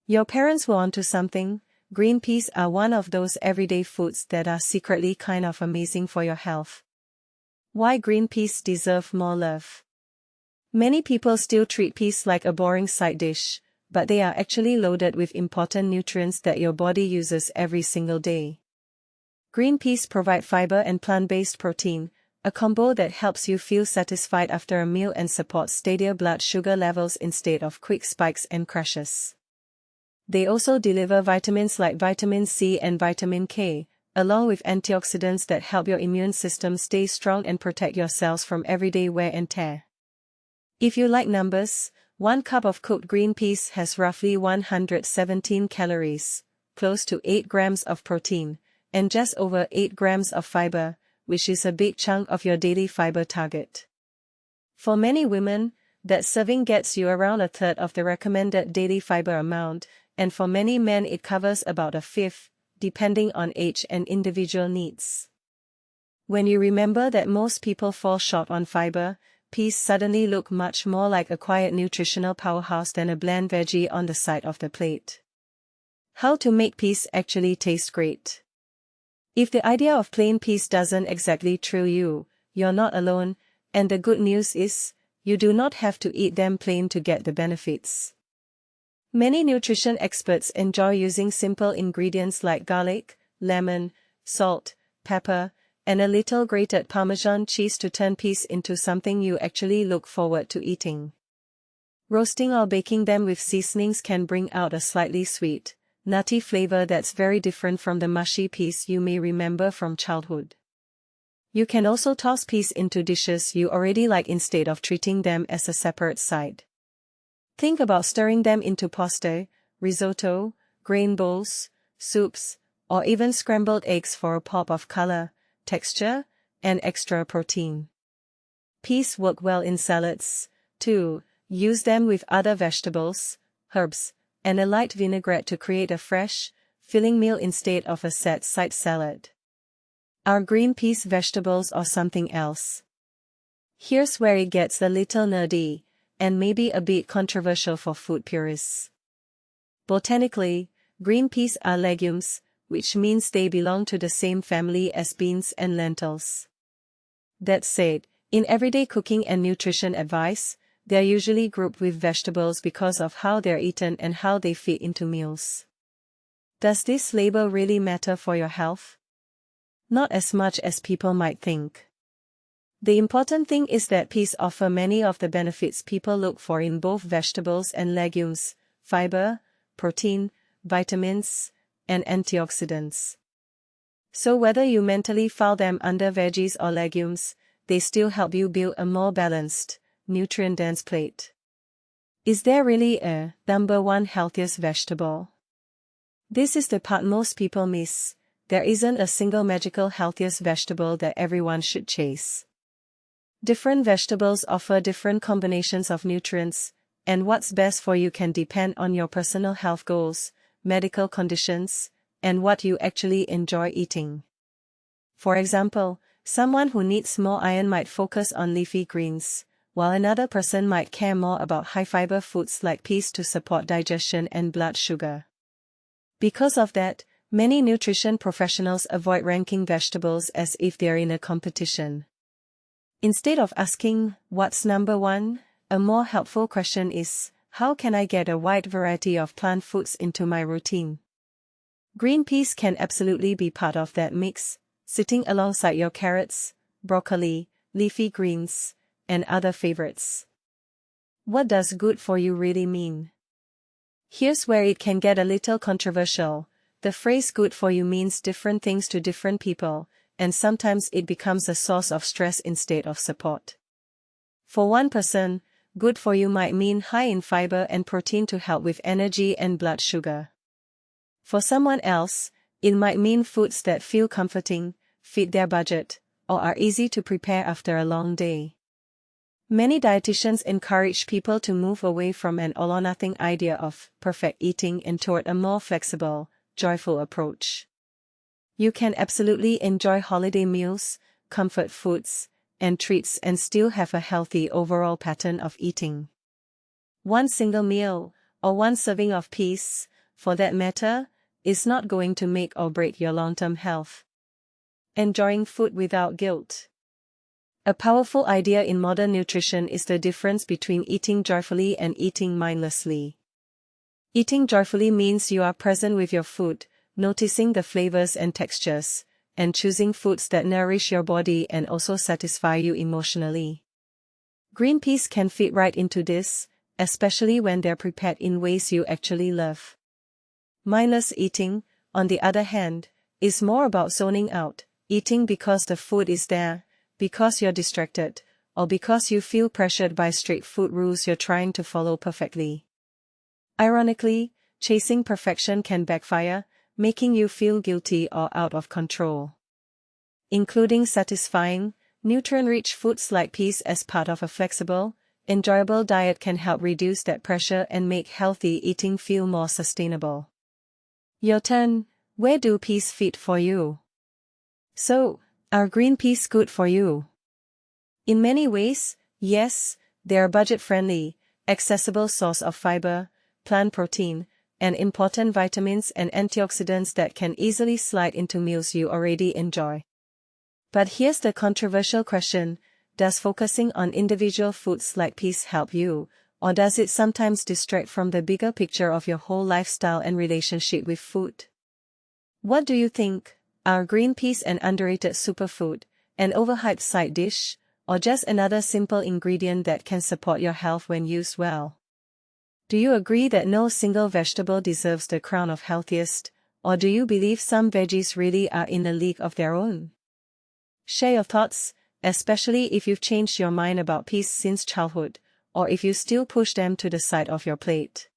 Your parents were onto something. Green peas are one of those everyday foods that are secretly kind of amazing for your health. Why green peas deserve more love. Many people still treat peas like a boring side dish, but they are actually loaded with important nutrients that your body uses every single day. Green peas provide fiber and plant-based protein, a combo that helps you feel satisfied after a meal and supports steadier blood sugar levels instead of quick spikes and crashes. They also deliver vitamins like vitamin C and vitamin K, along with antioxidants that help your immune system stay strong and protect your cells from everyday wear and tear. If you like numbers, 1 cup of cooked green peas has roughly 117 calories, close to 8 grams of protein, and just over 8 grams of fiber, which is a big chunk of your daily fiber target. For many women, that serving gets you around a third of the recommended daily fiber amount, and for many men it covers about a fifth, depending on age and individual needs. When you remember that most people fall short on fiber, peas suddenly look much more like a quiet nutritional powerhouse than a bland veggie on the side of the plate. How to make peas actually taste great. If the idea of plain peas doesn't exactly thrill you, you're not alone, and the good news is, you do not have to eat them plain to get the benefits. Many nutrition experts enjoy using simple ingredients like garlic, lemon, salt, pepper, and a little grated Parmesan cheese to turn peas into something you actually look forward to eating. Roasting or baking them with seasonings can bring out a slightly sweet, nutty flavor that's very different from the mushy peas you may remember from childhood. You can also toss peas into dishes you already like instead of treating them as a separate side. Think about stirring them into pasta, risotto, grain bowls, soups, or even scrambled eggs for a pop of color, texture, and extra protein. Peas work well in salads, too. Use them with other vegetables, herbs, and a light vinaigrette to create a fresh, filling meal instead of a set side salad. Are green peas vegetables or something else? Here's where it gets a little nerdy, and maybe a bit controversial for food purists. Botanically, green peas are legumes, which means they belong to the same family as beans and lentils. That said, in everyday cooking and nutrition advice, they're usually grouped with vegetables because of how they're eaten and how they fit into meals. Does this label really matter for your health? Not as much as people might think. The important thing is that peas offer many of the benefits people look for in both vegetables and legumes: fiber, protein, vitamins, and antioxidants. So whether you mentally file them under veggies or legumes, they still help you build a more balanced, nutrient-dense plate. Is there really a number one healthiest vegetable? This is the part most people miss. There isn't a single magical healthiest vegetable that everyone should chase. Different vegetables offer different combinations of nutrients, and what's best for you can depend on your personal health goals, medical conditions, and what you actually enjoy eating. For example, someone who needs more iron might focus on leafy greens, while another person might care more about high-fiber foods like peas to support digestion and blood sugar. Because of that, many nutrition professionals avoid ranking vegetables as if they're in a competition. Instead of asking, what's number one, a more helpful question is, how can I get a wide variety of plant foods into my routine? Green peas can absolutely be part of that mix, sitting alongside your carrots, broccoli, leafy greens, and other favorites. What does good for you really mean? Here's where it can get a little controversial. The phrase good for you means different things to different people, and sometimes it becomes a source of stress instead of support. For one person, good for you might mean high in fiber and protein to help with energy and blood sugar. For someone else, it might mean foods that feel comforting, fit their budget, or are easy to prepare after a long day. Many dietitians encourage people to move away from an all-or-nothing idea of perfect eating and toward a more flexible, joyful approach. You can absolutely enjoy holiday meals, comfort foods, and treats and still have a healthy overall pattern of eating. One single meal, or one serving of peas, for that matter, is not going to make or break your long-term health. Enjoying food without guilt. A powerful idea in modern nutrition is the difference between eating joyfully and eating mindlessly. Eating joyfully means you are present with your food, noticing the flavors and textures, and choosing foods that nourish your body and also satisfy you emotionally. Green peas can fit right into this, especially when they're prepared in ways you actually love. Mindless eating, on the other hand, is more about zoning out, eating because the food is there, because you're distracted, or because you feel pressured by strict food rules you're trying to follow perfectly. Ironically, chasing perfection can backfire, making you feel guilty or out of control. Including satisfying, nutrient-rich foods like peas as part of a flexible, enjoyable diet can help reduce that pressure and make healthy eating feel more sustainable. Your turn. Where do peas fit for you? So, are green peas good for you? In many ways, yes, they're a budget-friendly, accessible source of fiber, plant protein, and important vitamins and antioxidants that can easily slide into meals you already enjoy. But here's the controversial question: does focusing on individual foods like peas help you, or does it sometimes distract from the bigger picture of your whole lifestyle and relationship with food? What do you think? Are green peas an underrated superfood, an overhyped side dish, or just another simple ingredient that can support your health when used well? Do you agree that no single vegetable deserves the crown of healthiest, or do you believe some veggies really are in a league of their own? Share your thoughts, especially if you've changed your mind about peas since childhood, or if you still push them to the side of your plate.